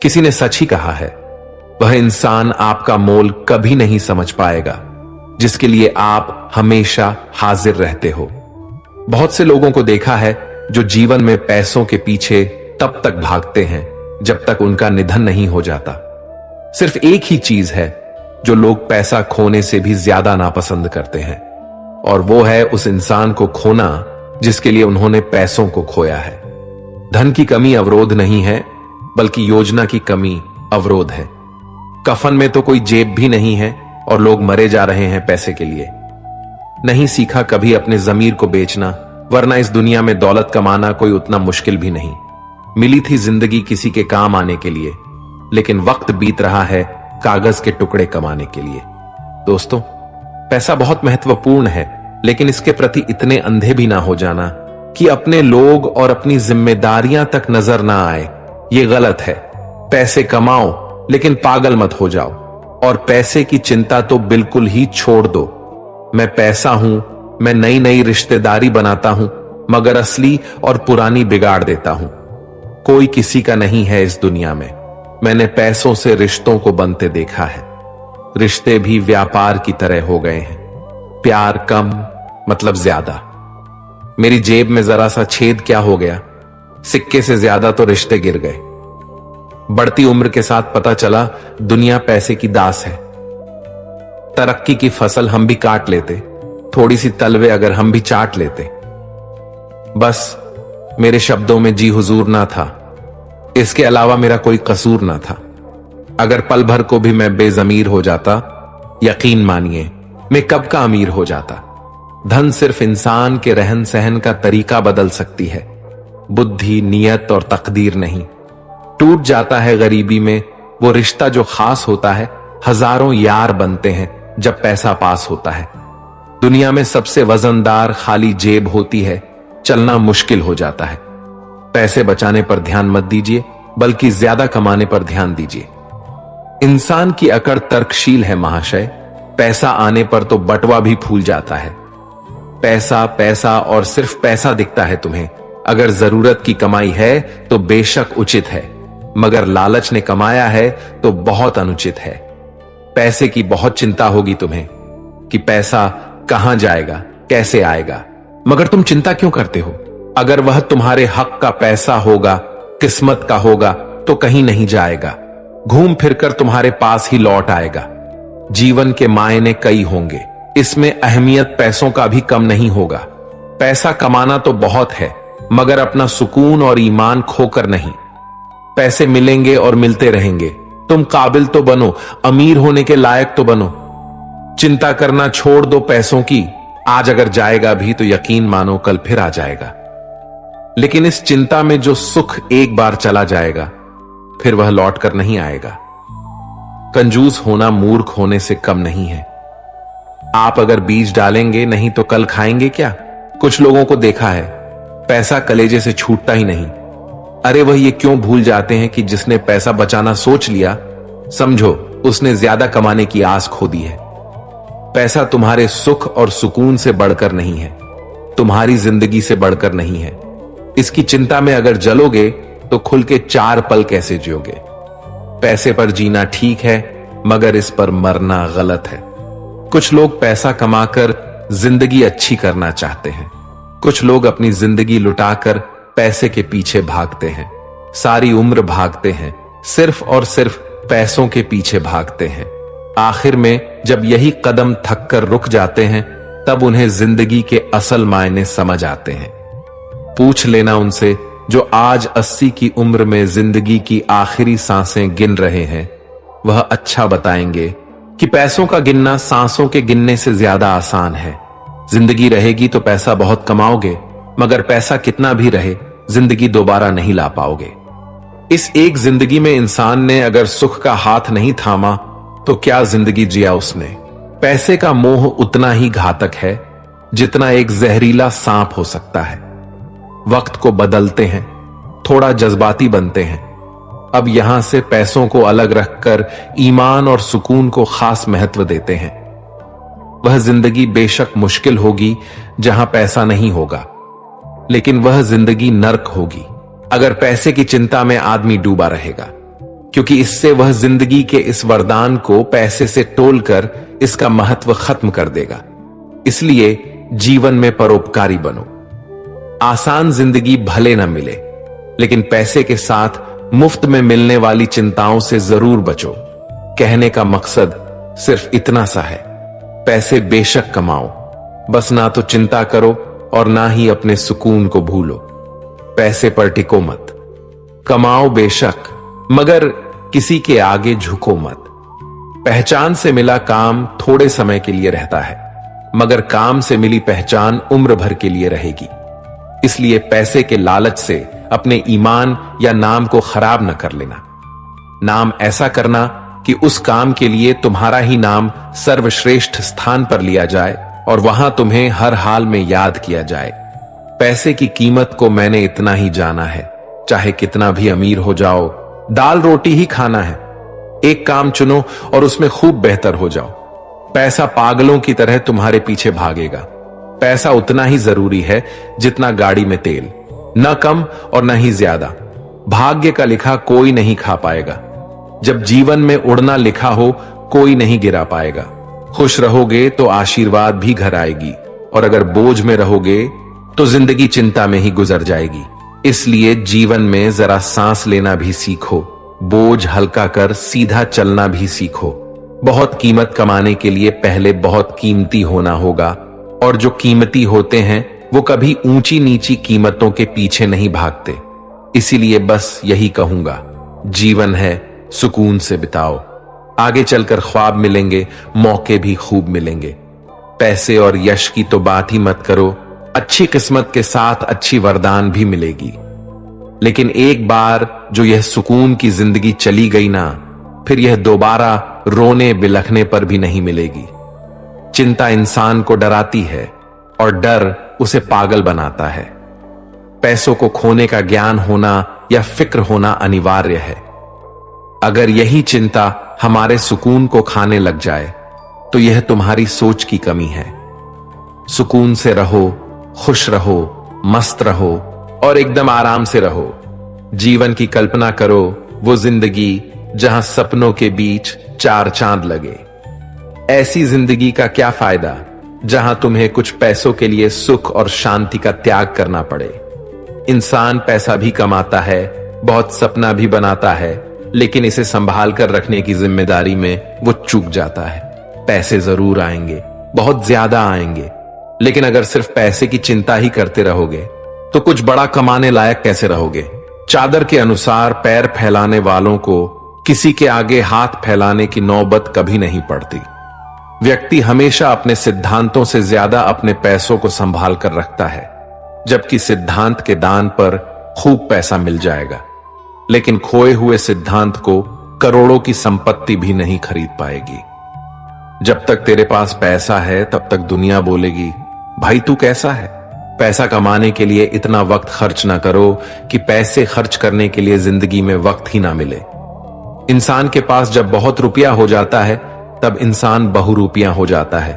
किसी ने सच ही कहा है, वह इंसान आपका मोल कभी नहीं समझ पाएगा जिसके लिए आप हमेशा हाजिर रहते हो। बहुत से लोगों को देखा है जो जीवन में पैसों के पीछे तब तक भागते हैं जब तक उनका निधन नहीं हो जाता। सिर्फ एक ही चीज है जो लोग पैसा खोने से भी ज्यादा नापसंद करते हैं, और वो है उस इंसान को खोना जिसके लिए उन्होंने पैसों को खोया है। धन की कमी अवरोध नहीं है, बल्कि योजना की कमी अवरोध है। कफन में तो कोई जेब भी नहीं है और लोग मरे जा रहे हैं पैसे के लिए। नहीं सीखा कभी अपने जमीर को बेचना, वरना इस दुनिया में दौलत कमाना कोई उतना मुश्किल भी नहीं। मिली थी जिंदगी किसी के काम आने के लिए, लेकिन वक्त बीत रहा है कागज के टुकड़े कमाने के लिए। दोस्तों, पैसा बहुत महत्वपूर्ण है, लेकिन इसके प्रति इतने अंधे भी ना हो जाना कि अपने लोग और अपनी जिम्मेदारियां तक नजर ना आए। ये गलत है। पैसे कमाओ, लेकिन पागल मत हो जाओ, और पैसे की चिंता तो बिल्कुल ही छोड़ दो। मैं पैसा हूं, मैं नई नई रिश्तेदारी बनाता हूं, मगर असली और पुरानी बिगाड़ देता हूं। कोई किसी का नहीं है इस दुनिया में। मैंने पैसों से रिश्तों को बनते देखा है। रिश्ते भी व्यापार की तरह हो गए हैं। प्यार कम मतलब ज्यादा। मेरी जेब में जरा सा छेद क्या हो गया, सिक्के से ज्यादा तो रिश्ते गिर गए। बढ़ती उम्र के साथ पता चला दुनिया पैसे की दास है। तरक्की की फसल हम भी काट लेते, थोड़ी सी तलवे अगर हम भी चाट लेते। बस मेरे शब्दों में जी हुजूर ना था, इसके अलावा मेरा कोई कसूर ना था। अगर पल भर को भी मैं बेजमीर हो जाता, यकीन मानिए मैं कब का अमीर हो जाता। धन सिर्फ इंसान के रहन सहन का तरीका बदल सकती है, बुद्धि, नियत और तकदीर नहीं। टूट जाता है गरीबी में वो रिश्ता जो खास होता है। हजारों यार बनते हैं जब पैसा पास होता है। दुनिया में सबसे वजनदार खाली जेब होती है, चलना मुश्किल हो जाता है। पैसे बचाने पर ध्यान मत दीजिए, बल्कि ज्यादा कमाने पर ध्यान दीजिए। इंसान की अकड़ तर्कशील है महाशय। पैसा आने पर तो बटवा भी फूल जाता है। पैसा पैसा और सिर्फ पैसा दिखता है तुम्हें। अगर जरूरत की कमाई है तो बेशक उचित है, मगर लालच ने कमाया है तो बहुत अनुचित है। पैसे की बहुत चिंता होगी तुम्हें कि पैसा कहां जाएगा, कैसे आएगा, मगर तुम चिंता क्यों करते हो? अगर वह तुम्हारे हक का पैसा होगा, किस्मत का होगा, तो कहीं नहीं जाएगा, घूम फिरकर तुम्हारे पास ही लौट आएगा। जीवन के मायने कई होंगे, इसमें अहमियत पैसों का भी कम नहीं होगा। पैसा कमाना तो बहुत है, मगर अपना सुकून और ईमान खोकर नहीं। पैसे मिलेंगे और मिलते रहेंगे। तुम काबिल तो बनो, अमीर होने के लायक तो बनो। चिंता करना छोड़ दो पैसों की। आज अगर जाएगा भी तो यकीन मानो कल फिर आ जाएगा। लेकिन इस चिंता में जो सुख एक बार चला जाएगा, फिर वह लौट कर नहीं आएगा। कंजूस होना मूर्ख होने से कम नहीं है। आप अगर बीज डालेंगे नहीं तो कल खाएंगे क्या? कुछ लोगों को देखा है, पैसा कलेजे से छूटता ही नहीं। अरे वह ये क्यों भूल जाते हैं कि जिसने पैसा बचाना सोच लिया, समझो उसने ज्यादा कमाने की आस खो दी है। पैसा तुम्हारे सुख और सुकून से बढ़कर नहीं है, तुम्हारी जिंदगी से बढ़कर नहीं है। इसकी चिंता में अगर जलोगे तो खुल के 4 पल कैसे जियोगे? पैसे पर जीना ठीक है, मगर इस पर मरना गलत है। कुछ लोग पैसा कमाकर जिंदगी अच्छी करना चाहते हैं। कुछ लोग अपनी जिंदगी लुटाकर पैसे के पीछे भागते हैं। सारी उम्र भागते हैं, सिर्फ और सिर्फ पैसों के पीछे भागते हैं। आखिर में जब यही कदम थक कर रुक जाते हैं, तब उन्हें जिंदगी के असल मायने समझ आते हैं। पूछ लेना उनसे जो आज 80 की उम्र में जिंदगी की आखिरी सांसें गिन रहे हैं। वह अच्छा बताएंगे कि पैसों का गिनना सांसों के गिनने से ज्यादा आसान है। जिंदगी रहेगी तो पैसा बहुत कमाओगे, मगर पैसा कितना भी रहे, जिंदगी दोबारा नहीं ला पाओगे। इस एक जिंदगी में इंसान ने अगर सुख का हाथ नहीं थामा तो क्या जिंदगी जिया उसने। पैसे का मोह उतना ही घातक है जितना एक जहरीला सांप हो सकता है। वक्त को बदलते हैं, थोड़ा जज्बाती बनते हैं। अब यहां से पैसों को अलग रखकर ईमान और सुकून को खास महत्व देते हैं। वह जिंदगी बेशक मुश्किल होगी जहां पैसा नहीं होगा, लेकिन वह जिंदगी नर्क होगी अगर पैसे की चिंता में आदमी डूबा रहेगा। क्योंकि इससे वह जिंदगी के इस वरदान को पैसे से तोलकर इसका महत्व खत्म कर देगा। इसलिए जीवन में परोपकारी बनो। आसान जिंदगी भले न मिले, लेकिन पैसे के साथ मुफ्त में मिलने वाली चिंताओं से जरूर बचो। कहने का मकसद सिर्फ इतना सा है, पैसे बेशक कमाओ, बस ना तो चिंता करो और ना ही अपने सुकून को भूलो। पैसे पर टिको मत। कमाओ बेशक, मगर किसी के आगे झुको मत। पहचान से मिला काम थोड़े समय के लिए रहता है, मगर काम से मिली पहचान उम्र भर के लिए रहेगी। इसलिए पैसे के लालच से अपने ईमान या नाम को खराब न कर लेना। नाम ऐसा करना कि उस काम के लिए तुम्हारा ही नाम सर्वश्रेष्ठ स्थान पर लिया जाए और वहां तुम्हें हर हाल में याद किया जाए। पैसे की कीमत को मैंने इतना ही जाना है, चाहे कितना भी अमीर हो जाओ, दाल रोटी ही खाना है। एक काम चुनो और उसमें खूब बेहतर हो जाओ। पैसा पागलों की तरह तुम्हारे पीछे भागेगा। पैसा उतना ही जरूरी है जितना गाड़ी में तेल, न कम और न ही ज्यादा। भाग्य का लिखा कोई नहीं खा पाएगा। जब जीवन में उड़ना लिखा हो, कोई नहीं गिरा पाएगा। खुश रहोगे तो आशीर्वाद भी घर आएगी, और अगर बोझ में रहोगे तो जिंदगी चिंता में ही गुजर जाएगी। इसलिए जीवन में जरा सांस लेना भी सीखो, बोझ हल्का कर सीधा चलना भी सीखो। बहुत कीमत कमाने के लिए पहले बहुत कीमती होना होगा, और जो कीमती होते हैं वो कभी ऊंची नीची कीमतों के पीछे नहीं भागते। इसीलिए बस यही कहूंगा, जीवन है सुकून से बिताओ। आगे चलकर ख्वाब मिलेंगे, मौके भी खूब मिलेंगे। पैसे और यश की तो बात ही मत करो, अच्छी किस्मत के साथ अच्छी वरदान भी मिलेगी। लेकिन एक बार जो यह सुकून की जिंदगी चली गई ना, फिर यह दोबारा रोने बिलखने पर भी नहीं मिलेगी। चिंता इंसान को डराती है और डर उसे पागल बनाता है। पैसों को खोने का ज्ञान होना या फिक्र होना अनिवार्य है। अगर यही चिंता हमारे सुकून को खाने लग जाए तो यह तुम्हारी सोच की कमी है। सुकून से रहो, खुश रहो, मस्त रहो और एकदम आराम से रहो। जीवन की कल्पना करो, वो जिंदगी जहां सपनों के बीच चार चांद लगे। ऐसी जिंदगी का क्या फायदा जहां तुम्हें कुछ पैसों के लिए सुख और शांति का त्याग करना पड़े। इंसान पैसा भी कमाता है, बहुत सपना भी बनाता है, लेकिन इसे संभाल कर रखने की जिम्मेदारी में वो चूक जाता है। पैसे जरूर आएंगे, बहुत ज्यादा आएंगे, लेकिन अगर सिर्फ पैसे की चिंता ही करते रहोगे तो कुछ बड़ा कमाने लायक कैसे रहोगे। चादर के अनुसार पैर फैलाने वालों को किसी के आगे हाथ फैलाने की नौबत कभी नहीं पड़ती। व्यक्ति हमेशा अपने सिद्धांतों से ज्यादा अपने पैसों को संभाल कर रखता है, जबकि सिद्धांत के दान पर खूब पैसा मिल जाएगा, लेकिन खोए हुए सिद्धांत को करोड़ों की संपत्ति भी नहीं खरीद पाएगी। जब तक तेरे पास पैसा है तब तक दुनिया बोलेगी, भाई तू कैसा है। पैसा कमाने के लिए इतना वक्त खर्च ना करो कि पैसे खर्च करने के लिए जिंदगी में वक्त ही ना मिले। इंसान के पास जब बहुत रुपया हो जाता है तब इंसान बहुरूपिया हो जाता है।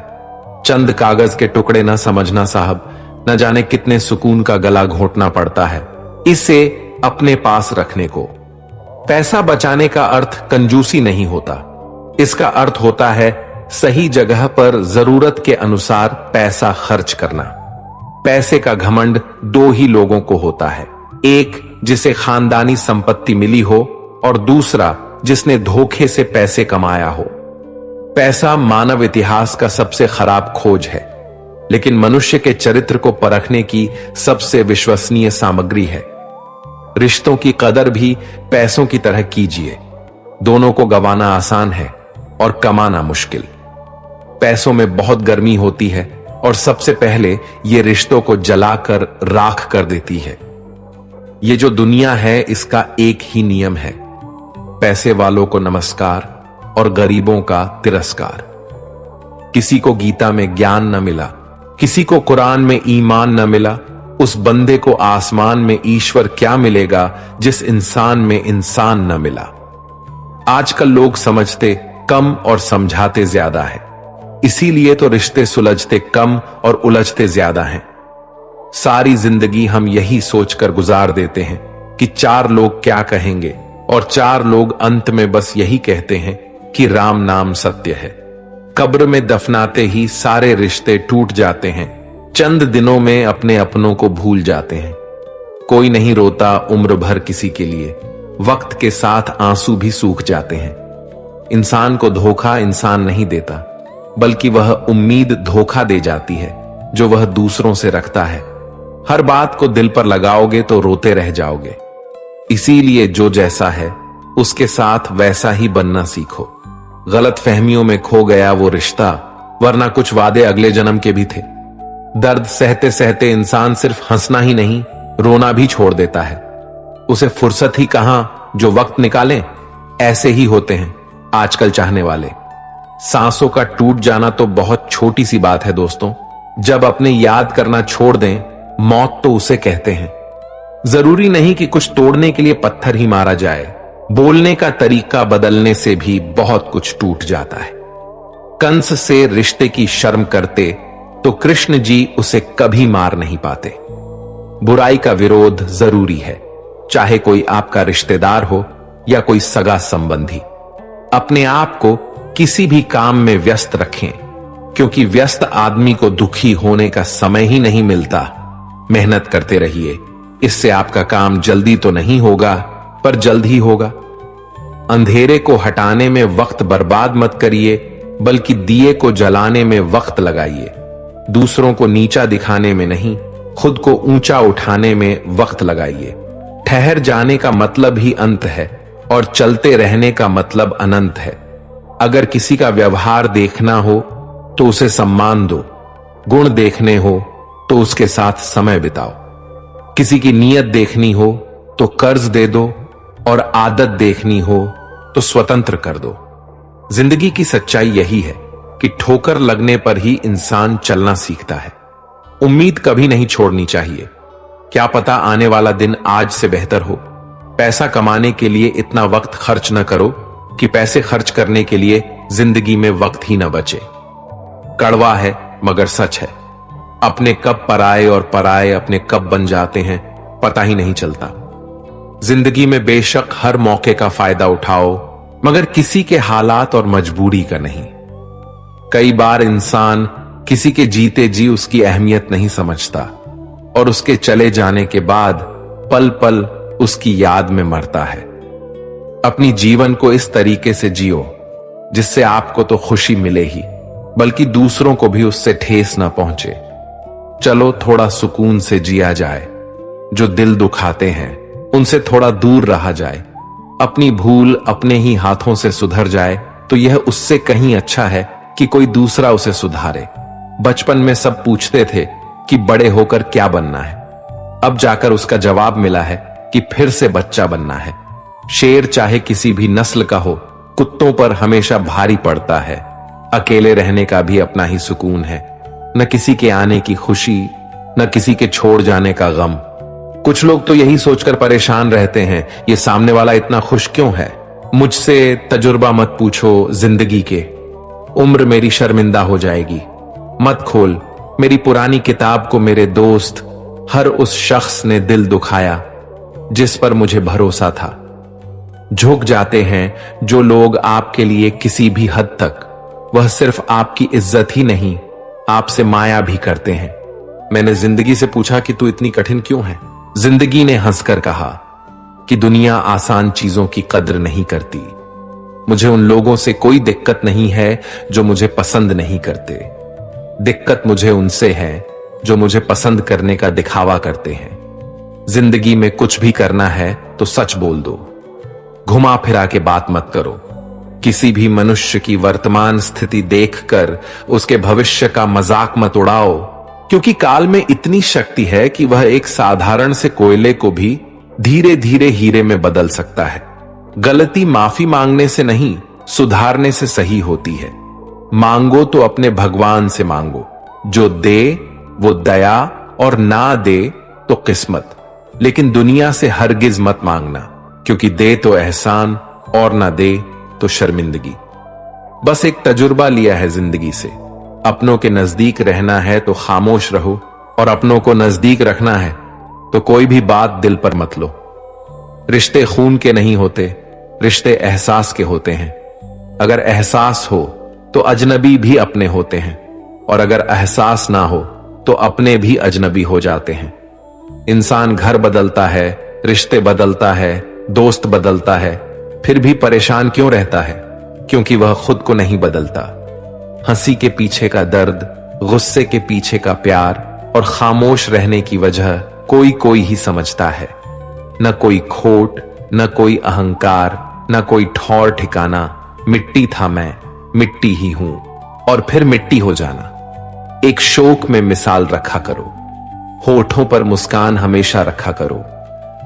चंद कागज के टुकड़े ना समझना साहब, न जाने कितने सुकून का गला घोंटना पड़ता है इसे अपने पास रखने को। पैसा बचाने का अर्थ कंजूसी नहीं होता, इसका अर्थ होता है सही जगह पर जरूरत के अनुसार पैसा खर्च करना। पैसे का घमंड दो ही लोगों को होता है, एक जिसे खानदानी संपत्ति मिली हो और दूसरा जिसने धोखे से पैसे कमाया हो। पैसा मानव इतिहास का सबसे खराब खोज है, लेकिन मनुष्य के चरित्र को परखने की सबसे विश्वसनीय सामग्री है। रिश्तों की कदर भी पैसों की तरह कीजिए। दोनों को गंवाना आसान है और कमाना मुश्किल। पैसों में बहुत गर्मी होती है और सबसे पहले ये रिश्तों को जलाकर राख कर देती है। ये जो दुनिया है इसका एक ही नियम है, पैसे वालों को नमस्कार और गरीबों का तिरस्कार। किसी को गीता में ज्ञान न मिला, किसी को कुरान में ईमान न मिला, उस बंदे को आसमान में ईश्वर क्या मिलेगा जिस इंसान में इंसान न मिला। आजकल लोग समझते कम और समझाते ज्यादा है, इसीलिए तो रिश्ते सुलझते कम और उलझते ज्यादा हैं। सारी जिंदगी हम यही सोचकर गुजार देते हैं कि चार लोग क्या कहेंगे, और 4 लोग अंत में बस यही कहते हैं कि राम नाम सत्य है। कब्र में दफनाते ही सारे रिश्ते टूट जाते हैं, चंद दिनों में अपने अपनों को भूल जाते हैं। कोई नहीं रोता उम्र भर किसी के लिए, वक्त के साथ आंसू भी सूख जाते हैं। इंसान को धोखा इंसान नहीं देता, बल्कि वह उम्मीद धोखा दे जाती है जो वह दूसरों से रखता है। हर बात को दिल पर लगाओगे तो रोते रह जाओगे। इसीलिए जो जैसा है उसके साथ वैसा ही बनना सीखो। गलत फहमियों में खो गया वो रिश्ता, वरना कुछ वादे अगले जन्म के भी थे। दर्द सहते सहते इंसान सिर्फ हंसना ही नहीं, रोना भी छोड़ देता है। उसे फुर्सत ही कहां जो वक्त निकालें। ऐसे ही होते हैं आजकल चाहने वाले। सांसों का टूट जाना तो बहुत छोटी सी बात है दोस्तों। जब अपने याद करना छोड़ दें, मौत तो उसे कहते हैं। जरूरी नहीं कि कुछ तोड़ने के लिए पत्थर ही मारा जाए, बोलने का तरीका बदलने से भी बहुत कुछ टूट जाता है। कंस से रिश्ते की शर्म करते तो कृष्ण जी उसे कभी मार नहीं पाते। बुराई का विरोध जरूरी है, चाहे कोई आपका रिश्तेदार हो या कोई सगा संबंधी। अपने आप को किसी भी काम में व्यस्त रखें, क्योंकि व्यस्त आदमी को दुखी होने का समय ही नहीं मिलता। मेहनत करते रहिए, इससे आपका काम जल्दी तो नहीं होगा, पर जल्द ही होगा। अंधेरे को हटाने में वक्त बर्बाद मत करिए, बल्कि दिए को जलाने में वक्त लगाइए। दूसरों को नीचा दिखाने में नहीं, खुद को ऊंचा उठाने में वक्त लगाइए। ठहर जाने का मतलब ही अंत है और चलते रहने का मतलब अनंत है। अगर किसी का व्यवहार देखना हो तो उसे सम्मान दो, गुण देखने हो तो उसके साथ समय बिताओ। किसी की नीयत देखनी हो तो कर्ज दे दो, और आदत देखनी हो तो स्वतंत्र कर दो। जिंदगी की सच्चाई यही है कि ठोकर लगने पर ही इंसान चलना सीखता है। उम्मीद कभी नहीं छोड़नी चाहिए। क्या पता आने वाला दिन आज से बेहतर हो। पैसा कमाने के लिए इतना वक्त खर्च न करो कि पैसे खर्च करने के लिए जिंदगी में वक्त ही न बचे। कड़वा है मगर सच है। अपने कब पराए और पराए अपने कब बन जाते हैं पता ही नहीं चलता। जिंदगी में बेशक हर मौके का फायदा उठाओ, मगर किसी के हालात और मजबूरी का नहीं। कई बार इंसान किसी के जीते जी उसकी अहमियत नहीं समझता, और उसके चले जाने के बाद पल पल उसकी याद में मरता है। अपनी जीवन को इस तरीके से जियो जिससे आपको तो खुशी मिले ही, बल्कि दूसरों को भी उससे ठेस ना पहुंचे। चलो थोड़ा सुकून से जिया जाए। जो दिल दुखाते हैं उनसे थोड़ा दूर रहा जाए। अपनी भूल अपने ही हाथों से सुधर जाए तो यह उससे कहीं अच्छा है कि कोई दूसरा उसे सुधारे। बचपन में सब पूछते थे कि बड़े होकर क्या बनना है। अब जाकर उसका जवाब मिला है कि फिर से बच्चा बनना है। शेर चाहे किसी भी नस्ल का हो, कुत्तों पर हमेशा भारी पड़ता है। अकेले रहने का भी अपना ही सुकून है। न किसी के आने की खुशी, न किसी के छोड़ जाने का गम। कुछ लोग तो यही सोचकर परेशान रहते हैं, ये सामने वाला इतना खुश क्यों है। मुझसे तजुर्बा मत पूछो जिंदगी के, उम्र मेरी शर्मिंदा हो जाएगी। मत खोल मेरी पुरानी किताब को मेरे दोस्त, हर उस शख्स ने दिल दुखाया जिस पर मुझे भरोसा था। झुक जाते हैं जो लोग आपके लिए किसी भी हद तक, वह सिर्फ आपकी इज्जत ही नहीं आपसे माया भी करते हैं। मैंने जिंदगी से पूछा कि तू इतनी कठिन क्यों है। जिंदगी ने हंसकर कहा कि दुनिया आसान चीजों की कद्र नहीं करती। मुझे उन लोगों से कोई दिक्कत नहीं है जो मुझे पसंद नहीं करते। दिक्कत मुझे उनसे है जो मुझे पसंद करने का दिखावा करते हैं। जिंदगी में कुछ भी करना है तो सच बोल दो, घुमा फिरा के बात मत करो। किसी भी मनुष्य की वर्तमान स्थिति देखकर उसके भविष्य का मजाक मत उड़ाओ, क्योंकि काल में इतनी शक्ति है कि वह एक साधारण से कोयले को भी धीरे धीरे हीरे में बदल सकता है। गलती माफी मांगने से नहीं, सुधारने से सही होती है। मांगो तो अपने भगवान से मांगो, जो दे वो दया और ना दे तो किस्मत। लेकिन दुनिया से हरगिज मत मांगना, क्योंकि दे तो एहसान और ना दे तो शर्मिंदगी। बस एक तजुर्बा लिया है जिंदगी से। अपनों के नजदीक रहना है तो खामोश रहो, और अपनों को नजदीक रखना है तो कोई भी बात दिल पर मत लो। रिश्ते खून के नहीं होते, रिश्ते एहसास के होते हैं। अगर एहसास हो तो अजनबी भी अपने होते हैं, और अगर एहसास ना हो तो अपने भी अजनबी हो जाते हैं। इंसान घर बदलता है, रिश्ते बदलता है, दोस्त बदलता है, फिर भी परेशान क्यों रहता है? क्योंकि वह खुद को नहीं बदलता। हंसी के पीछे का दर्द, गुस्से के पीछे का प्यार और खामोश रहने की वजह कोई कोई ही समझता है। न कोई खोट, न कोई अहंकार, न कोई ठौर ठिकाना। मिट्टी था मैं, मिट्टी ही हूं, और फिर मिट्टी हो जाना। एक शोक में मिसाल रखा करो, होठों पर मुस्कान हमेशा रखा करो।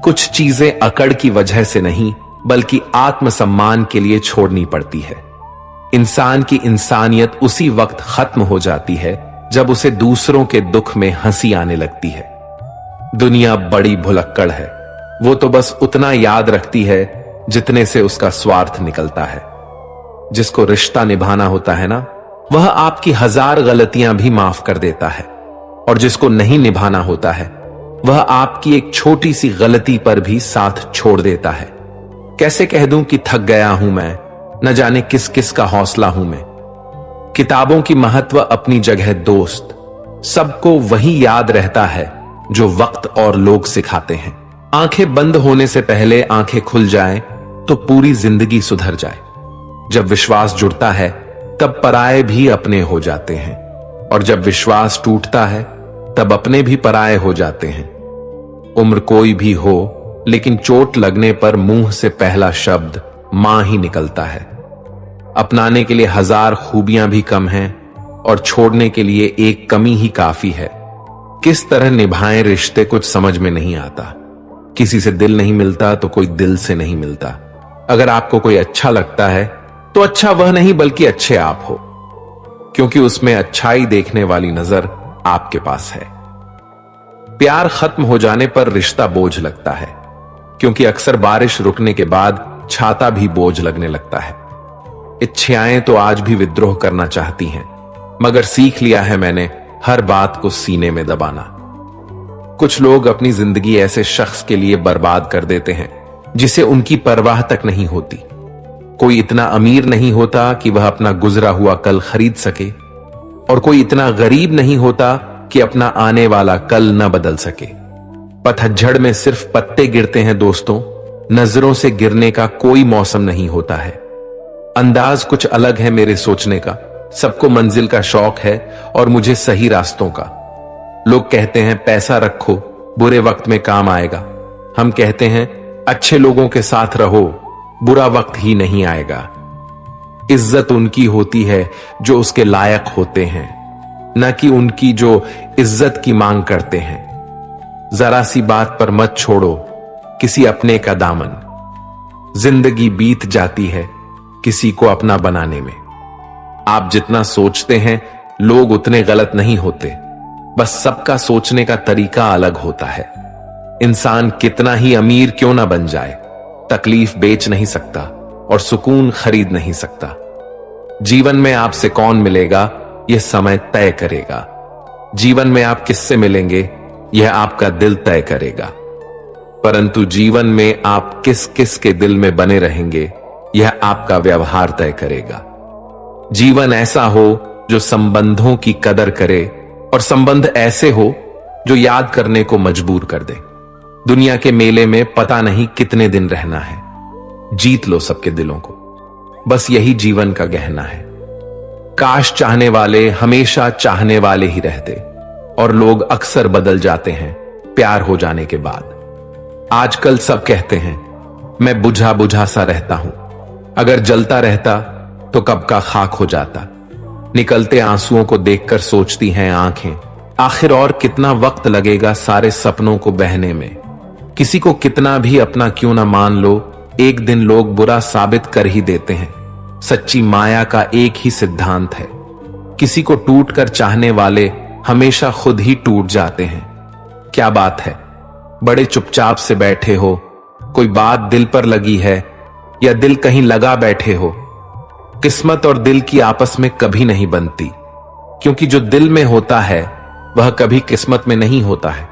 कुछ चीजें अकड़ की वजह से नहीं बल्कि आत्मसम्मान के लिए छोड़नी पड़ती है। इंसान की इंसानियत उसी वक्त खत्म हो जाती है जब उसे दूसरों के दुख में हंसी आने लगती है। दुनिया बड़ी भुलक्कड़ है, वो तो बस उतना याद रखती है जितने से उसका स्वार्थ निकलता है। जिसको रिश्ता निभाना होता है ना, वह आपकी 1000 गलतियां भी माफ कर देता है, और जिसको नहीं निभाना होता है वह आपकी एक छोटी सी गलती पर भी साथ छोड़ देता है। कैसे कह दूं कि थक गया हूं मैं, न जाने किस किस का हौसला हूं मैं। किताबों की महत्व अपनी जगह दोस्त, सबको वही याद रहता है जो वक्त और लोग सिखाते हैं। आंखें बंद होने से पहले आंखें खुल जाएं तो पूरी जिंदगी सुधर जाए। जब विश्वास जुड़ता है तब पराये भी अपने हो जाते हैं, और जब विश्वास टूटता है तब अपने भी पराये हो जाते हैं। उम्र कोई भी हो, लेकिन चोट लगने पर मुंह से पहला शब्द मां ही निकलता है। अपनाने के लिए 1000 खूबियां भी कम हैं, और छोड़ने के लिए एक कमी ही काफी है। किस तरह निभाएं रिश्ते कुछ समझ में नहीं आता। किसी से दिल नहीं मिलता तो कोई दिल से नहीं मिलता। अगर आपको कोई अच्छा लगता है तो अच्छा वह नहीं बल्कि अच्छे आप हो, क्योंकि उसमें अच्छाई देखने वाली नजर आपके पास है। प्यार खत्म हो जाने पर रिश्ता बोझ लगता है, क्योंकि अक्सर बारिश रुकने के बाद छाता भी बोझ लगने लगता है। इच्छाएं तो आज भी विद्रोह करना चाहती हैं, मगर सीख लिया है मैंने हर बात को सीने में दबाना। कुछ लोग अपनी जिंदगी ऐसे शख्स के लिए बर्बाद कर देते हैं जिसे उनकी परवाह तक नहीं होती। कोई इतना अमीर नहीं होता कि वह अपना गुजरा हुआ कल खरीद सके, और कोई इतना गरीब नहीं होता कि अपना आने वाला कल न बदल सके। पतझड़ में सिर्फ पत्ते गिरते हैं दोस्तों, नजरों से गिरने का कोई मौसम नहीं होता है। अंदाज कुछ अलग है मेरे सोचने का। सबको मंजिल का शौक है और मुझे सही रास्तों का। लोग कहते हैं पैसा रखो, बुरे वक्त में काम आएगा। हम कहते हैं अच्छे लोगों के साथ रहो, बुरा वक्त ही नहीं आएगा। इज्जत उनकी होती है जो उसके लायक होते हैं, न कि उनकी जो इज्जत की मांग करते हैं। जरा सी बात पर मत छोड़ो किसी अपने का दामन। जिंदगी बीत जाती है किसी को अपना बनाने में। आप जितना सोचते हैं लोग उतने गलत नहीं होते, बस सबका सोचने का तरीका अलग होता है। इंसान कितना ही अमीर क्यों ना बन जाए, तकलीफ बेच नहीं सकता और सुकून खरीद नहीं सकता। जीवन में आपसे कौन मिलेगा यह समय तय करेगा। जीवन में आप किससे मिलेंगे यह आपका दिल तय करेगा। परंतु जीवन में आप किस किस के दिल में बने रहेंगे यह आपका व्यवहार तय करेगा। जीवन ऐसा हो जो संबंधों की कदर करे, और संबंध ऐसे हो जो याद करने को मजबूर कर दे। दुनिया के मेले में पता नहीं कितने दिन रहना है, जीत लो सबके दिलों को, बस यही जीवन का गहना है। काश चाहने वाले हमेशा चाहने वाले ही रहते, और लोग अक्सर बदल जाते हैं प्यार हो जाने के बाद। आजकल सब कहते हैं मैं बुझा बुझा सा रहता हूं, अगर जलता रहता तो कब का खाक हो जाता। निकलते आंसुओं को देखकर सोचती हैं आंखें, आखिर और कितना वक्त लगेगा सारे सपनों को बहने में। किसी को कितना भी अपना क्यों ना मान लो, एक दिन लोग बुरा साबित कर ही देते हैं। सच्ची माया का एक ही सिद्धांत है, किसी को टूट कर चाहने वाले हमेशा खुद ही टूट जाते हैं। क्या बात है, बड़े चुपचाप से बैठे हो, कोई बात दिल पर लगी है या दिल कहीं लगा बैठे हो। किस्मत और दिल की आपस में कभी नहीं बनती, क्योंकि जो दिल में होता है वह कभी किस्मत में नहीं होता है।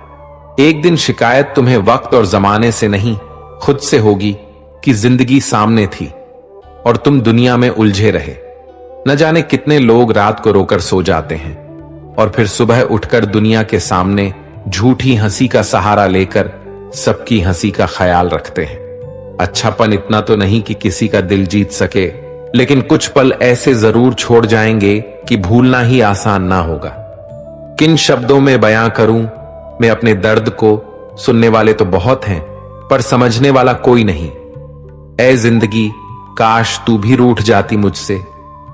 एक दिन शिकायत तुम्हें वक्त और जमाने से नहीं, खुद से होगी कि जिंदगी सामने थी और तुम दुनिया में उलझे रहे। न जाने कितने लोग रात को रोकर सो जाते हैं और फिर सुबह उठकर दुनिया के सामने झूठी हंसी का सहारा लेकर सबकी हंसी का ख्याल रखते हैं। अच्छापन इतना तो नहीं कि किसी का दिल जीत सके, लेकिन कुछ पल ऐसे जरूर छोड़ जाएंगे कि भूलना ही आसान ना होगा। किन शब्दों में बयां करूं मैं अपने दर्द को, सुनने वाले तो बहुत हैं पर समझने वाला कोई नहीं। ऐ जिंदगी, काश तू भी रूठ जाती मुझसे,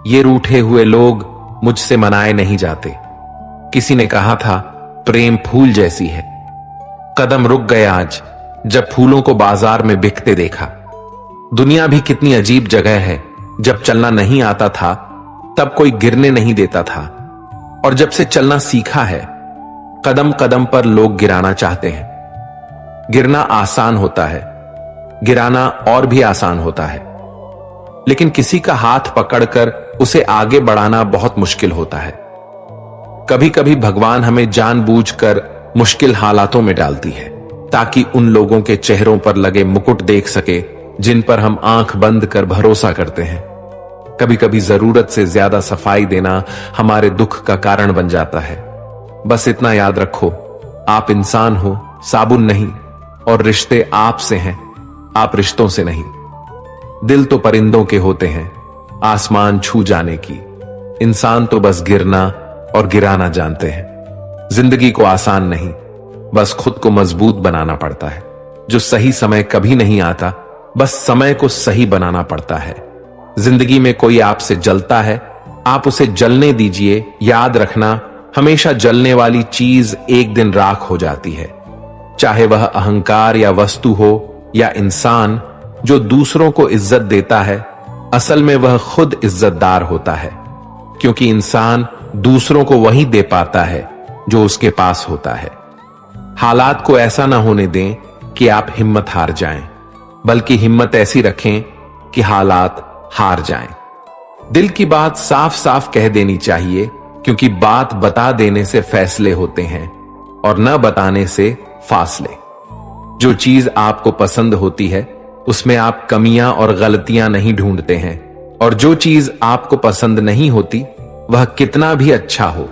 ये रूठे हुए लोग मुझसे मनाए नहीं जाते। किसी ने कहा था प्रेम फूल जैसी है। कदम रुक गए आज जब फूलों को बाजार में बिकते देखा। दुनिया भी कितनी अजीब जगह है, जब चलना नहीं आता था तब कोई गिरने नहीं देता था, और जब से चलना सीखा है कदम कदम पर लोग गिराना चाहते हैं। गिरना आसान होता है, गिराना और भी आसान होता है, लेकिन किसी का हाथ पकड़कर उसे आगे बढ़ाना बहुत मुश्किल होता है। कभी कभी भगवान हमें जानबूझकर मुश्किल हालातों में डालती है ताकि उन लोगों के चेहरों पर लगे मुकुट देख सके जिन पर हम आंख बंद कर भरोसा करते हैं। कभी कभी जरूरत से ज्यादा सफाई देना हमारे दुख का कारण बन जाता है। बस इतना याद रखो, आप इंसान हो, साबुन नहीं, और रिश्ते आपसे हैं, आप रिश्तों से नहीं। दिल तो परिंदों के होते हैं आसमान छू जाने की, इंसान तो बस गिरना और गिराना जानते हैं। जिंदगी को आसान नहीं, बस खुद को मजबूत बनाना पड़ता है। जो सही समय कभी नहीं आता, बस समय को सही बनाना पड़ता है। जिंदगी में कोई आपसे जलता है, आप उसे जलने दीजिए। याद रखना, हमेशा जलने वाली चीज एक दिन राख हो जाती है। चाहे वह अहंकार या वस्तु हो या इंसान, जो दूसरों को इज्जत देता है असल में वह खुद इज्जतदार होता है, क्योंकि इंसान दूसरों को वही दे पाता है जो उसके पास होता है। हालात को ऐसा ना होने दें कि आप हिम्मत हार जाएं, बल्कि हिम्मत ऐसी रखें कि हालात हार जाएं। दिल की बात साफ साफ कह देनी चाहिए, क्योंकि बात बता देने से फैसले होते हैं और न बताने से फासले। जो चीज आपको पसंद होती है उसमें आप कमियां और गलतियां नहीं ढूंढते हैं, और जो चीज आपको पसंद नहीं होती वह कितना भी अच्छा हो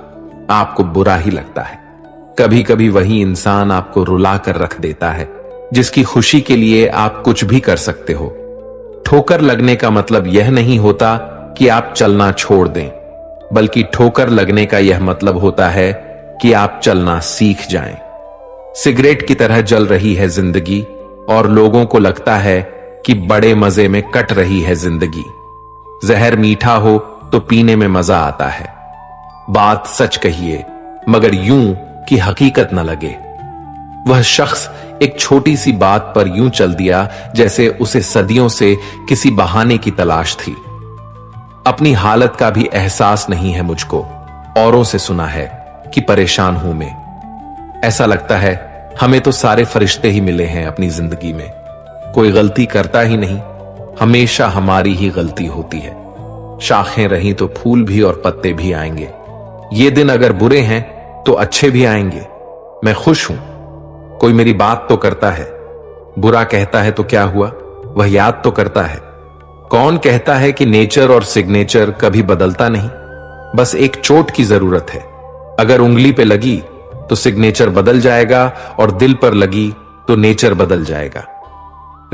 आपको बुरा ही लगता है। कभी कभी वही इंसान आपको रुला कर रख देता है जिसकी खुशी के लिए आप कुछ भी कर सकते हो। ठोकर लगने का मतलब यह नहीं होता कि आप चलना छोड़ दें, बल्कि ठोकर लगने का यह मतलब होता है कि आप चलना सीख जाएं। सिगरेट की तरह जल रही है जिंदगी और लोगों को लगता है कि बड़े मजे में कट रही है जिंदगी। जहर मीठा हो तो पीने में मजा आता है। बात सच कहिए मगर यूं कि हकीकत न लगे। वह शख्स एक छोटी सी बात पर यूं चल दिया जैसे उसे सदियों से किसी बहाने की तलाश थी। अपनी हालत का भी एहसास नहीं है मुझको, औरों से सुना है कि परेशान हूं मैं। ऐसा लगता है हमें तो सारे फरिश्ते ही मिले हैं अपनी जिंदगी में, कोई गलती करता ही नहीं, हमेशा हमारी ही गलती होती है। शाखें रही तो फूल भी और पत्ते भी आएंगे। ये दिन अगर बुरे हैं तो अच्छे भी आएंगे। मैं खुश हूं, कोई मेरी बात तो करता है। बुरा कहता है तो क्या हुआ, वह याद तो करता है। कौन कहता है कि नेचर और सिग्नेचर कभी बदलता नहीं, बस एक चोट की जरूरत है। अगर उंगली पे लगी तो सिग्नेचर बदल जाएगा और दिल पर लगी तो नेचर बदल जाएगा।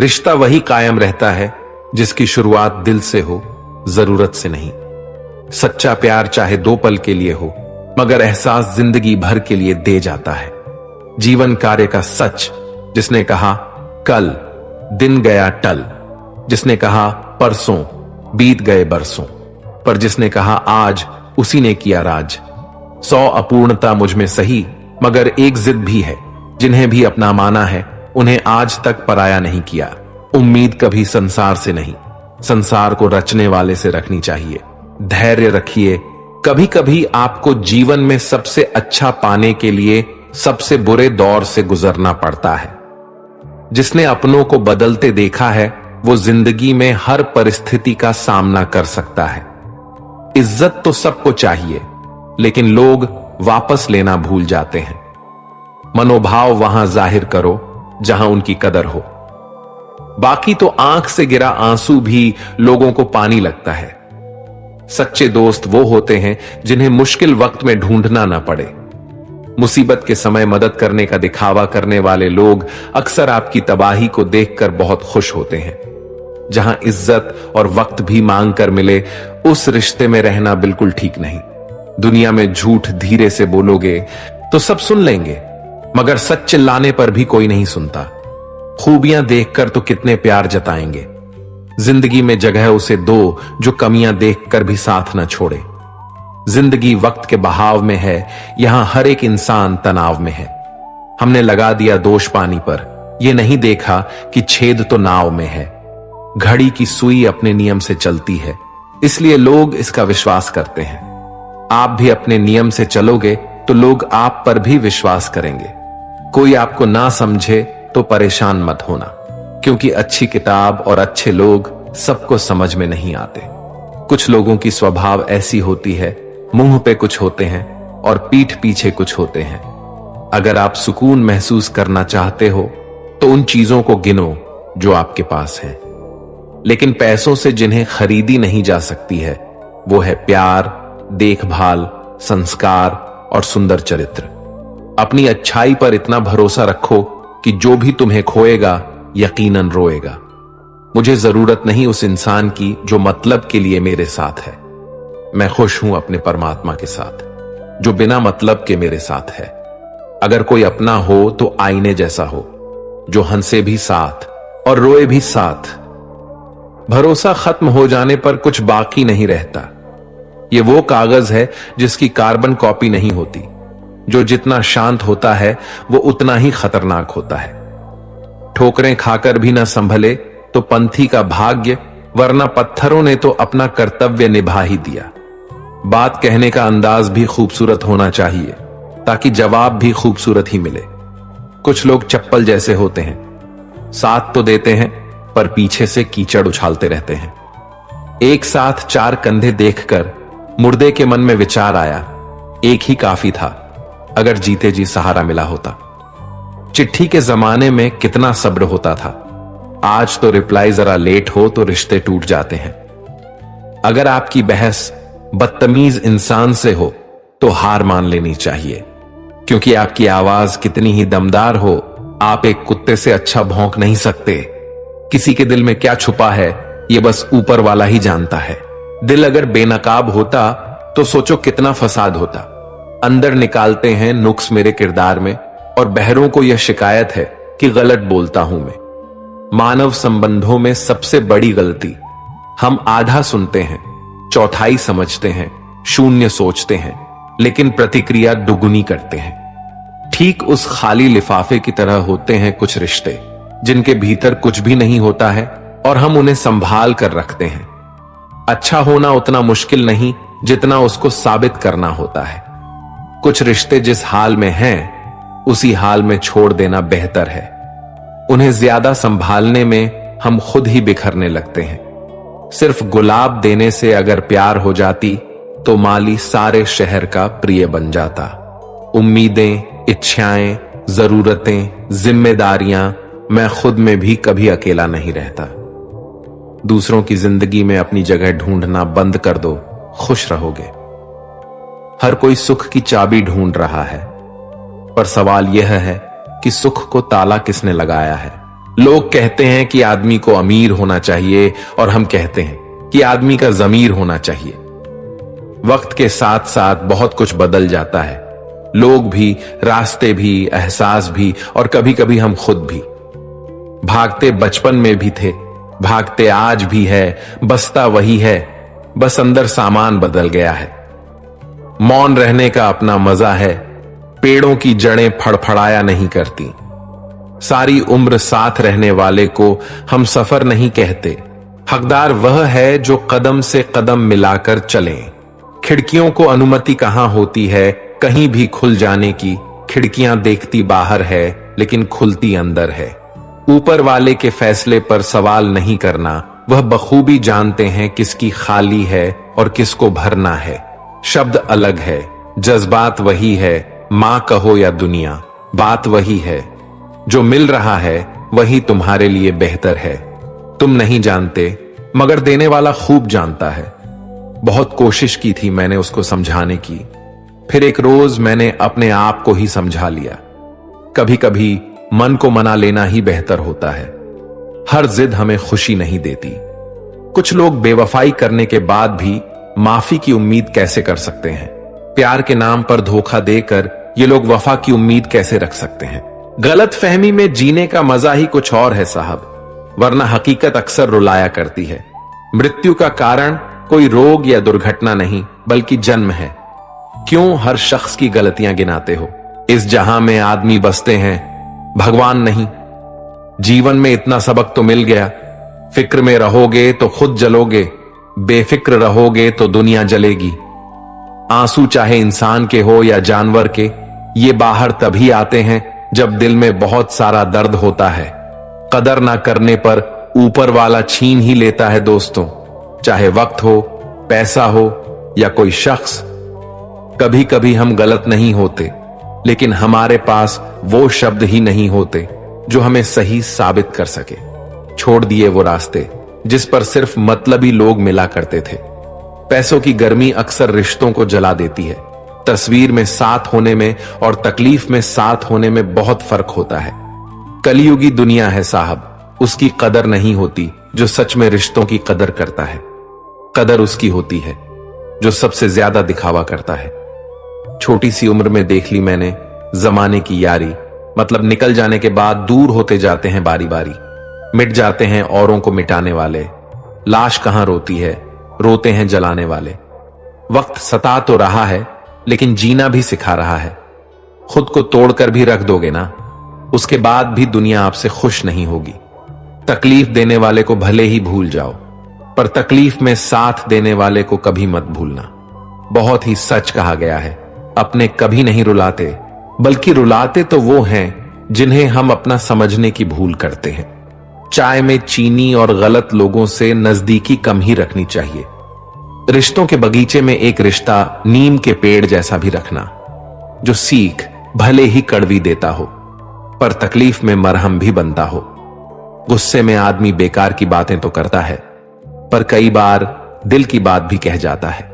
रिश्ता वही कायम रहता है जिसकी शुरुआत दिल से हो, जरूरत से नहीं। सच्चा प्यार चाहे 2 पल के लिए हो, मगर एहसास जिंदगी भर के लिए दे जाता है। जीवन कार्य का सच, जिसने कहा कल दिन गया टल, जिसने कहा परसों बीत गए बरसों, पर जिसने कहा आज उसी ने किया राज। 100 अपूर्णता मुझ में सही, मगर एक जिद भी है। जिन्हें भी अपना माना है उन्हें आज तक पराया नहीं किया। उम्मीद कभी संसार से नहीं, संसार को रचने वाले से रखनी चाहिए। धैर्य रखिए, कभी कभी आपको जीवन में सबसे अच्छा पाने के लिए सबसे बुरे दौर से गुजरना पड़ता है। जिसने अपनों को बदलते देखा है वो जिंदगी में हर परिस्थिति का सामना कर सकता है। इज्जत तो सबको चाहिए, लेकिन लोग वापस लेना भूल जाते हैं। मनोभाव वहां जाहिर करो जहां उनकी कदर हो। बाकी तो आंख से गिरा आंसू भी लोगों को पानी लगता है। सच्चे दोस्त वो होते हैं जिन्हें मुश्किल वक्त में ढूंढना ना पड़े। मुसीबत के समय मदद करने का दिखावा करने वाले लोग अक्सर आपकी तबाही को देखकर बहुत खुश होते हैं। जहां इज्जत और वक्त भी मांग कर मिले, उस रिश्ते में रहना बिल्कुल ठीक नहीं। दुनिया में झूठ धीरे से बोलोगे तो सब सुन लेंगे, मगर सच चिल्लाने पर भी कोई नहीं सुनता। खूबियां देखकर तो कितने प्यार जताएंगे। जिंदगी में जगह उसे दो जो कमियां देखकर भी साथ न छोड़े। जिंदगी वक्त के बहाव में है, यहां हर एक इंसान तनाव में है। हमने लगा दिया दोष पानी पर, यह नहीं देखा कि छेद तो नाव में है। घड़ी की सुई अपने नियम से चलती है, इसलिए लोग इसका विश्वास करते हैं। आप भी अपने नियम से चलोगे तो लोग आप पर भी विश्वास करेंगे। कोई आपको ना समझे तो परेशान मत होना, क्योंकि अच्छी किताब और अच्छे लोग सबको समझ में नहीं आते। कुछ लोगों की स्वभाव ऐसी होती है, मुंह पे कुछ होते हैं और पीठ पीछे कुछ होते हैं। अगर आप सुकून महसूस करना चाहते हो तो उन चीजों को गिनो जो आपके पास हैं। लेकिन पैसों से जिन्हें खरीदी नहीं जा सकती है, वो है प्यार, देखभाल, संस्कार और सुंदर चरित्र। अपनी अच्छाई पर इतना भरोसा रखो कि जो भी तुम्हें खोएगा यकीनन रोएगा। मुझे जरूरत नहीं उस इंसान की जो मतलब के लिए मेरे साथ है। मैं खुश हूं अपने परमात्मा के साथ, जो बिना मतलब के मेरे साथ है। अगर कोई अपना हो तो आईने जैसा हो, जो हंसे भी साथ और रोए भी साथ। भरोसा खत्म हो जाने पर कुछ बाकी नहीं रहता। ये वो कागज है जिसकी कार्बन कॉपी नहीं होती। जो जितना शांत होता है वो उतना ही खतरनाक होता है। ठोकरें खाकर भी ना संभले तो पंथी का भाग्य, वरना पत्थरों ने तो अपना कर्तव्य निभा ही दिया। बात कहने का अंदाज भी खूबसूरत होना चाहिए ताकि जवाब भी खूबसूरत ही मिले। कुछ लोग चप्पल जैसे होते हैं, साथ तो देते हैं पर पीछे से कीचड़ उछालते रहते हैं। एक साथ चार कंधे देखकर मुर्दे के मन में विचार आया, एक ही काफी था अगर जीते जी सहारा मिला होता। चिट्ठी के जमाने में कितना सब्र होता था, आज तो रिप्लाई जरा लेट हो तो रिश्ते टूट जाते हैं। अगर आपकी बहस बदतमीज इंसान से हो तो हार मान लेनी चाहिए, क्योंकि आपकी आवाज कितनी ही दमदार हो, आप एक कुत्ते से अच्छा भौंक नहीं सकते। किसी के दिल में क्या छुपा है ये बस ऊपर वाला ही जानता है। दिल अगर बेनकाब होता तो सोचो कितना फसाद होता। अंदर निकालते हैं नुक्स मेरे किरदार में, और बहरों को यह शिकायत है कि गलत बोलता हूं मैं। मानव संबंधों में सबसे बड़ी गलती, हम आधा सुनते हैं, चौथाई समझते हैं, शून्य सोचते हैं, लेकिन प्रतिक्रिया दुगुनी करते हैं। ठीक उस खाली लिफाफे की तरह होते हैं कुछ रिश्ते, जिनके भीतर कुछ भी नहीं होता है और हम उन्हें संभाल कर रखते हैं। अच्छा होना उतना मुश्किल नहीं जितना उसको साबित करना होता है। कुछ रिश्ते जिस हाल में हैं, उसी हाल में छोड़ देना बेहतर है। उन्हें ज्यादा संभालने में हम खुद ही बिखरने लगते हैं। सिर्फ गुलाब देने से अगर प्यार हो जाती तो माली सारे शहर का प्रिय बन जाता। उम्मीदें, इच्छाएं, जरूरतें, जिम्मेदारियां, मैं खुद में भी कभी अकेला नहीं रहता। दूसरों की जिंदगी में अपनी जगह ढूंढना बंद कर दो, खुश रहोगे। हर कोई सुख की चाबी ढूंढ रहा है, पर सवाल यह है कि सुख को ताला किसने लगाया है। लोग कहते हैं कि आदमी को अमीर होना चाहिए, और हम कहते हैं कि आदमी का ज़मीर होना चाहिए। वक्त के साथ साथ बहुत कुछ बदल जाता है, लोग भी, रास्ते भी, एहसास भी, और कभी कभी हम खुद भी। भागते बचपन में भी थे, भागते आज भी है, बसता वही है, बस अंदर सामान बदल गया है। मौन रहने का अपना मजा है, पेड़ों की जड़ें फड़फड़ाया नहीं करती। सारी उम्र साथ रहने वाले को हम सफर नहीं कहते, हकदार वह है जो कदम से कदम मिलाकर चले। खिड़कियों को अनुमति कहां होती है कहीं भी खुल जाने की। खिड़कियां देखती बाहर है लेकिन खुलती अंदर है। ऊपर वाले के फैसले पर सवाल नहीं करना, वह बखूबी जानते हैं किसकी खाली है और किसको भरना है। शब्द अलग है, जज्बात वही है, मां कहो या दुनिया, बात वही है। जो मिल रहा है वही तुम्हारे लिए बेहतर है। तुम नहीं जानते, मगर देने वाला खूब जानता है। बहुत कोशिश की थी मैंने उसको समझाने की, फिर एक रोज मैंने अपने आप को ही समझा लिया। कभी कभी मन को मना लेना ही बेहतर होता है। हर जिद हमें खुशी नहीं देती। कुछ लोग बेवफाई करने के बाद भी माफी की उम्मीद कैसे कर सकते हैं? प्यार के नाम पर धोखा देकर ये लोग वफा की उम्मीद कैसे रख सकते हैं? गलत फहमी में जीने का मजा ही कुछ और है साहब, वरना हकीकत अक्सर रुलाया करती है। मृत्यु का कारण कोई रोग या दुर्घटना नहीं, बल्कि जन्म है। क्यों हर शख्स की गलतियां गिनाते हो? इस जहां में आदमी बसते हैं, भगवान नहीं। जीवन में इतना सबक तो मिल गया, फिक्र में रहोगे तो खुद जलोगे, बेफिक्र रहोगे तो दुनिया जलेगी। आंसू चाहे इंसान के हो या जानवर के, ये बाहर तभी आते हैं जब दिल में बहुत सारा दर्द होता है। कदर ना करने पर ऊपर वाला छीन ही लेता है दोस्तों, चाहे वक्त हो, पैसा हो या कोई शख्स। कभी कभी हम गलत नहीं होते, लेकिन हमारे पास वो शब्द ही नहीं होते जो हमें सही साबित कर सके। छोड़ दिए वो रास्ते जिस पर सिर्फ मतलबी लोग मिला करते थे। पैसों की गर्मी अक्सर रिश्तों को जला देती है। तस्वीर में साथ होने में और तकलीफ में साथ होने में बहुत फर्क होता है। कलयुगी दुनिया है साहब, उसकी कदर नहीं होती जो सच में रिश्तों की कदर करता है। कदर उसकी होती है जो सबसे ज्यादा दिखावा करता है। छोटी सी उम्र में देख ली मैंने जमाने की यारी, मतलब निकल जाने के बाद दूर होते जाते हैं बारी बारी। मिट जाते हैं औरों को मिटाने वाले, लाश कहां रोती है, रोते हैं जलाने वाले। वक्त सता तो रहा है, लेकिन जीना भी सिखा रहा है। खुद को तोड़कर भी रख दोगे ना, उसके बाद भी दुनिया आपसे खुश नहीं होगी। तकलीफ देने वाले को भले ही भूल जाओ, पर तकलीफ में साथ देने वाले को कभी मत भूलना। बहुत ही सच कहा गया है, अपने कभी नहीं रुलाते, बल्कि रुलाते तो वो हैं जिन्हें हम अपना समझने की भूल करते हैं। चाय में चीनी और गलत लोगों से नजदीकी कम ही रखनी चाहिए। रिश्तों के बगीचे में एक रिश्ता नीम के पेड़ जैसा भी रखना, जो सीख भले ही कड़वी देता हो, पर तकलीफ में मरहम भी बनता हो। गुस्से में आदमी बेकार की बातें तो करता है, पर कई बार दिल की बात भी कह जाता है।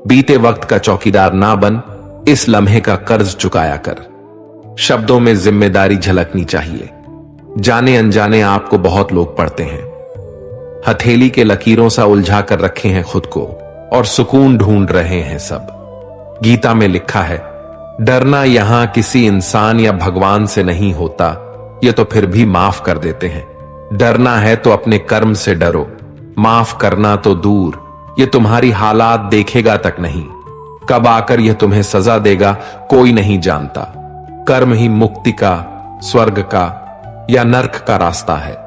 बीते वक्त का चौकीदार ना बन, इस लम्हे का कर्ज चुकाया कर। शब्दों में जिम्मेदारी झलकनी चाहिए। जाने अनजाने आपको बहुत लोग पढ़ते हैं। हथेली के लकीरों सा उलझा कर रखे हैं खुद को और सुकून ढूंढ रहे हैं सब। गीता में लिखा है, डरना यहां किसी इंसान या भगवान से नहीं होता, ये तो फिर भी माफ कर देते हैं। डरना है तो अपने कर्म से डरो, माफ करना तो दूर, ये तुम्हारी हालात देखेगा तक नहीं। कब आकर यह तुम्हें सजा देगा कोई नहीं जानता। कर्म ही मुक्ति का, स्वर्ग का या नर्क का रास्ता है।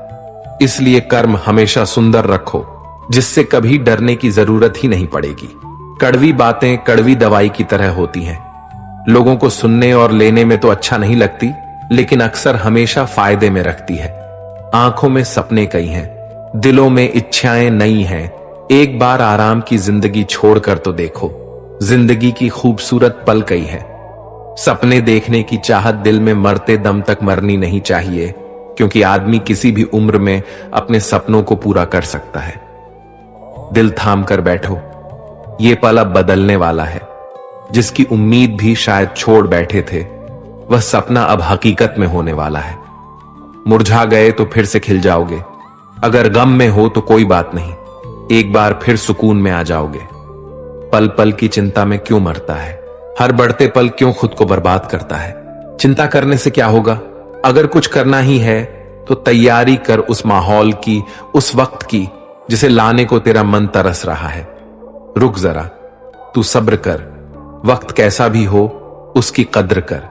इसलिए कर्म हमेशा सुंदर रखो, जिससे कभी डरने की जरूरत ही नहीं पड़ेगी। कड़वी बातें कड़वी दवाई की तरह होती हैं। लोगों को सुनने और लेने में तो अच्छा नहीं लगती, लेकिन अक्सर हमेशा फायदे में रखती है। आंखों में सपने कई हैं, दिलों में इच्छाएं नई हैं। एक बार आराम की जिंदगी छोड़कर तो देखो, जिंदगी की खूबसूरत पल कई है। सपने देखने की चाहत दिल में मरते दम तक मरनी नहीं चाहिए, क्योंकि आदमी किसी भी उम्र में अपने सपनों को पूरा कर सकता है। दिल थाम कर बैठो, ये पल अब बदलने वाला है। जिसकी उम्मीद भी शायद छोड़ बैठे थे, वह सपना अब हकीकत में होने वाला है। मुरझा गए तो फिर से खिल जाओगे। अगर गम में हो तो कोई बात नहीं, एक बार फिर सुकून में आ जाओगे। पल पल की चिंता में क्यों मरता है? हर बढ़ते पल क्यों खुद को बर्बाद करता है? चिंता करने से क्या होगा? अगर कुछ करना ही है तो तैयारी कर उस माहौल की, उस वक्त की जिसे लाने को तेरा मन तरस रहा है। रुक जरा, तू सब्र कर। वक्त कैसा भी हो, उसकी कद्र कर।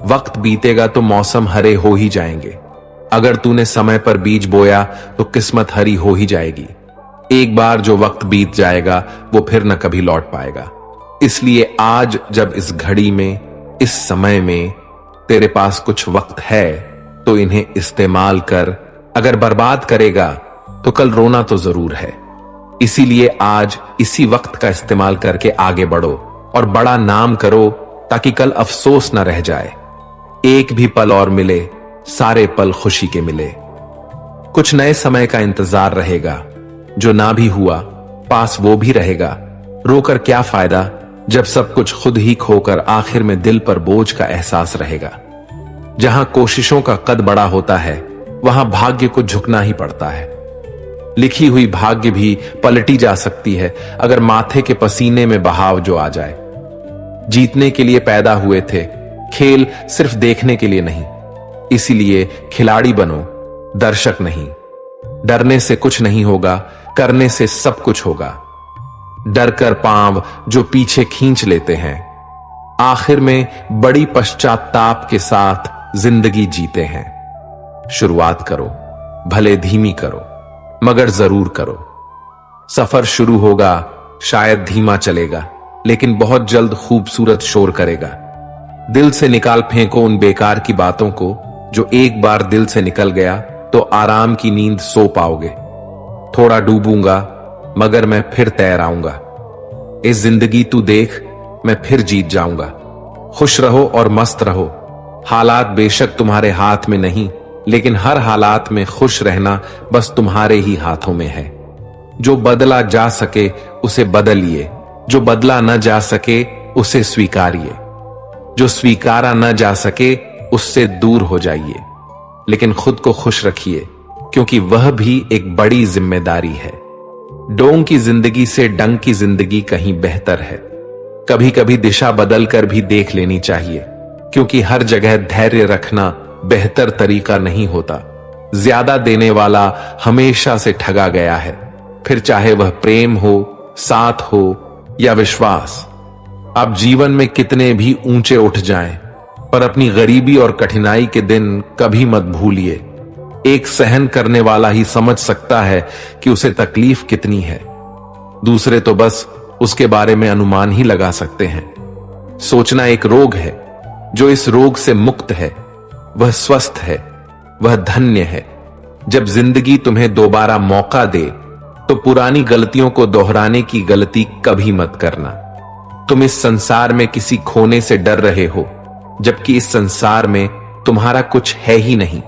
वक्त बीतेगा तो मौसम हरे हो ही जाएंगे। अगर तूने समय पर बीज बोया तो किस्मत हरी हो ही जाएगी। एक बार जो वक्त बीत जाएगा वो फिर न कभी लौट पाएगा। इसलिए आज जब इस घड़ी में, इस समय में तेरे पास कुछ वक्त है तो इन्हें इस्तेमाल कर। अगर बर्बाद करेगा तो कल रोना तो जरूर है। इसीलिए आज इसी वक्त का इस्तेमाल करके आगे बढ़ो और बड़ा नाम करो, ताकि कल अफसोस न रह जाए। एक भी पल और मिले सारे पल खुशी के मिले। कुछ नए समय का इंतजार रहेगा, जो ना भी हुआ पास वो भी रहेगा। रोकर क्या फायदा जब सब कुछ खुद ही खोकर आखिर में दिल पर बोझ का एहसास रहेगा। जहां कोशिशों का कद बड़ा होता है, वहां भाग्य को झुकना ही पड़ता है। लिखी हुई भाग्य भी पलटी जा सकती है अगर माथे के पसीने में बहाव जो आ जाए। जीतने के लिए पैदा हुए थे, खेल सिर्फ देखने के लिए नहीं। इसीलिए खिलाड़ी बनो, दर्शक नहीं। डरने से कुछ नहीं होगा, करने से सब कुछ होगा। डर कर पांव जो पीछे खींच लेते हैं, आखिर में बड़ी पश्चाताप के साथ जिंदगी जीते हैं। शुरुआत करो, भले धीमी करो, मगर जरूर करो। सफर शुरू होगा, शायद धीमा चलेगा, लेकिन बहुत जल्द खूबसूरत शोर करेगा। दिल से निकाल फेंको उन बेकार की बातों को, जो एक बार दिल से निकल गया तो आराम की नींद सो पाओगे। थोड़ा डूबूंगा, मगर मैं फिर तैर आऊंगा। इस जिंदगी तू देख, मैं फिर जीत जाऊंगा। खुश रहो और मस्त रहो। हालात बेशक तुम्हारे हाथ में नहीं, लेकिन हर हालात में खुश रहना बस तुम्हारे ही हाथों में है। जो बदला जा सके उसे बदलिए, जो बदला न जा सके उसे स्वीकारिए, जो स्वीकारा न जा सके उससे दूर हो जाइए। लेकिन खुद को खुश रखिए, क्योंकि वह भी एक बड़ी जिम्मेदारी है। डोंग की जिंदगी से डंग की जिंदगी कहीं बेहतर है। कभी कभी दिशा बदल कर भी देख लेनी चाहिए, क्योंकि हर जगह धैर्य रखना बेहतर तरीका नहीं होता। ज्यादा देने वाला हमेशा से ठगा गया है, फिर चाहे वह प्रेम हो, साथ हो या विश्वास। आप जीवन में कितने भी ऊंचे उठ जाएं, पर अपनी गरीबी और कठिनाई के दिन कभी मत भूलिए। एक सहन करने वाला ही समझ सकता है कि उसे तकलीफ कितनी है। दूसरे तो बस उसके बारे में अनुमान ही लगा सकते हैं। सोचना एक रोग है, जो इस रोग से मुक्त है वह स्वस्थ है, वह धन्य है। जब जिंदगी तुम्हें दोबारा मौका दे तो पुरानी गलतियों को दोहराने की गलती कभी मत करना। तुम इस संसार में किसी खोने से डर रहे हो, जबकि इस संसार में तुम्हारा कुछ है ही नहीं।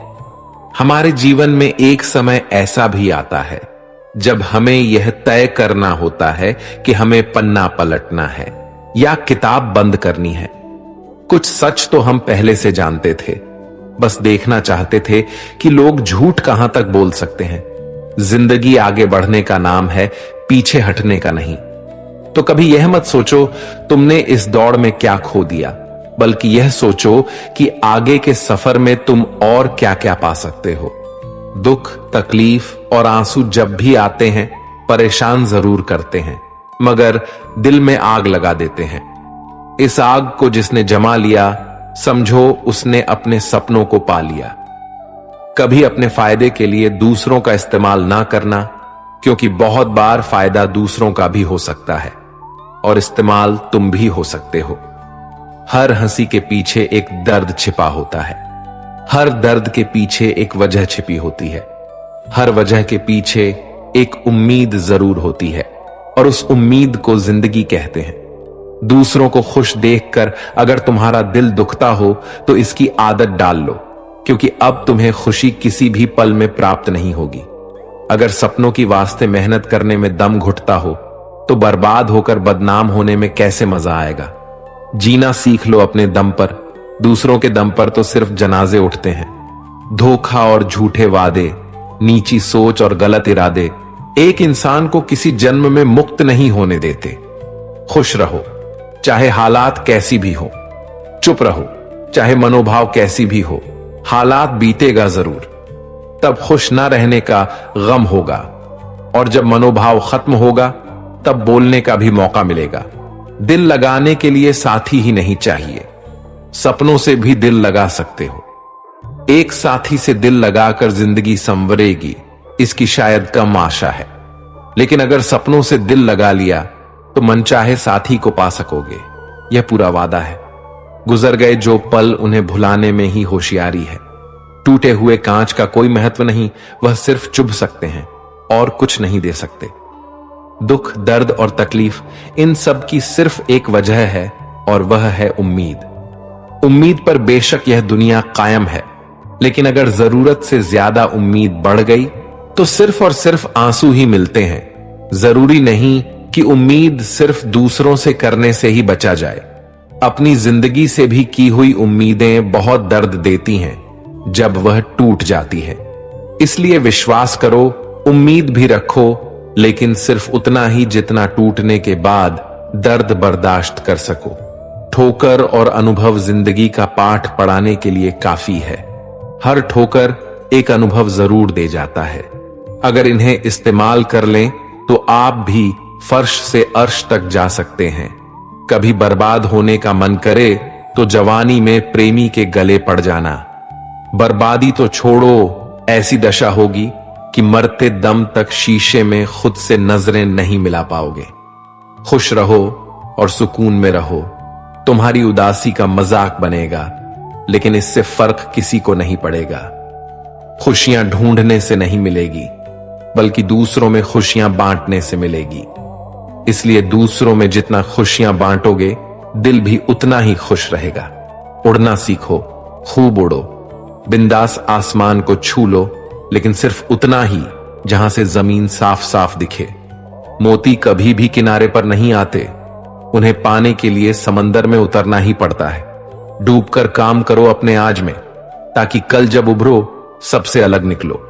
हमारे जीवन में एक समय ऐसा भी आता है जब हमें यह तय करना होता है कि हमें पन्ना पलटना है या किताब बंद करनी है। कुछ सच तो हम पहले से जानते थे, बस देखना चाहते थे कि लोग झूठ कहां तक बोल सकते हैं। जिंदगी आगे बढ़ने का नाम है, पीछे हटने का नहीं। तो कभी यह मत सोचो तुमने इस दौड़ में क्या खो दिया, बल्कि यह सोचो कि आगे के सफर में तुम और क्या क्या पा सकते हो। दुख, तकलीफ और आंसू जब भी आते हैं, परेशान जरूर करते हैं, मगर दिल में आग लगा देते हैं। इस आग को जिसने जमा लिया, समझो उसने अपने सपनों को पा लिया। कभी अपने फायदे के लिए दूसरों का इस्तेमाल ना करना, क्योंकि बहुत बार फायदा दूसरों का भी हो सकता है और इस्तेमाल तुम भी हो सकते हो। हर हंसी के पीछे एक दर्द छिपा होता है, हर दर्द के पीछे एक वजह छिपी होती है, हर वजह के पीछे एक उम्मीद जरूर होती है, और उस उम्मीद को जिंदगी कहते हैं। दूसरों को खुश देखकर अगर तुम्हारा दिल दुखता हो तो इसकी आदत डाल लो, क्योंकि अब तुम्हें खुशी किसी भी पल में प्राप्त नहीं होगी। अगर सपनों की वास्ते मेहनत करने में दम घुटता हो तो बर्बाद होकर बदनाम होने में कैसे मजा आएगा। जीना सीख लो अपने दम पर, दूसरों के दम पर तो सिर्फ जनाजे उठते हैं। धोखा और झूठे वादे, नीची सोच और गलत इरादे एक इंसान को किसी जन्म में मुक्त नहीं होने देते। खुश रहो, चाहे हालात कैसी भी हो। चुप रहो, चाहे मनोभाव कैसी भी हो। हालात बीतेगा जरूर, तब खुश ना रहने का गम होगा, और जब मनोभाव खत्म होगा तब बोलने का भी मौका मिलेगा। दिल लगाने के लिए साथी ही नहीं चाहिए, सपनों से भी दिल लगा सकते हो। एक साथी से दिल लगाकर जिंदगी संवरेगी, इसकी शायद कम आशा है, लेकिन अगर सपनों से दिल लगा लिया तो मनचाहे साथी को पा सकोगे, यह पूरा वादा है। गुजर गए जो पल, उन्हें भुलाने में ही होशियारी है। टूटे हुए कांच का कोई महत्व नहीं, वह सिर्फ चुभ सकते हैं और कुछ नहीं दे सकते। दुख, दर्द और तकलीफ, इन सब की सिर्फ एक वजह है, और वह है उम्मीद। उम्मीद पर बेशक यह दुनिया कायम है, लेकिन अगर जरूरत से ज्यादा उम्मीद बढ़ गई तो सिर्फ और सिर्फ आंसू ही मिलते हैं। जरूरी नहीं कि उम्मीद सिर्फ दूसरों से करने से ही बचा जाए। अपनी जिंदगी से भी की हुई उम्मीदें बहुत दर्द देती हैं जब वह टूट जाती है। इसलिए विश्वास करो, उम्मीद भी रखो, लेकिन सिर्फ उतना ही जितना टूटने के बाद दर्द बर्दाश्त कर सको। ठोकर और अनुभव जिंदगी का पाठ पढ़ाने के लिए काफी है। हर ठोकर एक अनुभव जरूर दे जाता है। अगर इन्हें इस्तेमाल कर लें तो आप भी फर्श से अर्श तक जा सकते हैं। कभी बर्बाद होने का मन करे तो जवानी में प्रेमी के गले पड़ जाना। बर्बादी तो छोड़ो, ऐसी दशा होगी कि मरते दम तक शीशे में खुद से नजरें नहीं मिला पाओगे। खुश रहो और सुकून में रहो। तुम्हारी उदासी का मजाक बनेगा, लेकिन इससे फर्क किसी को नहीं पड़ेगा। खुशियां ढूंढने से नहीं मिलेगी, बल्कि दूसरों में खुशियां बांटने से मिलेगी। इसलिए दूसरों में जितना खुशियां बांटोगे, दिल भी उतना ही खुश रहेगा। उड़ना सीखो, खूब उड़ो। बिंदास आसमान को छू लो, लेकिन सिर्फ उतना ही जहां से जमीन साफ साफ दिखे। मोती कभी भी किनारे पर नहीं आते, उन्हें पाने के लिए समंदर में उतरना ही पड़ता है। डूबकर काम करो अपने आज में, ताकि कल जब उभरो सबसे अलग निकलो।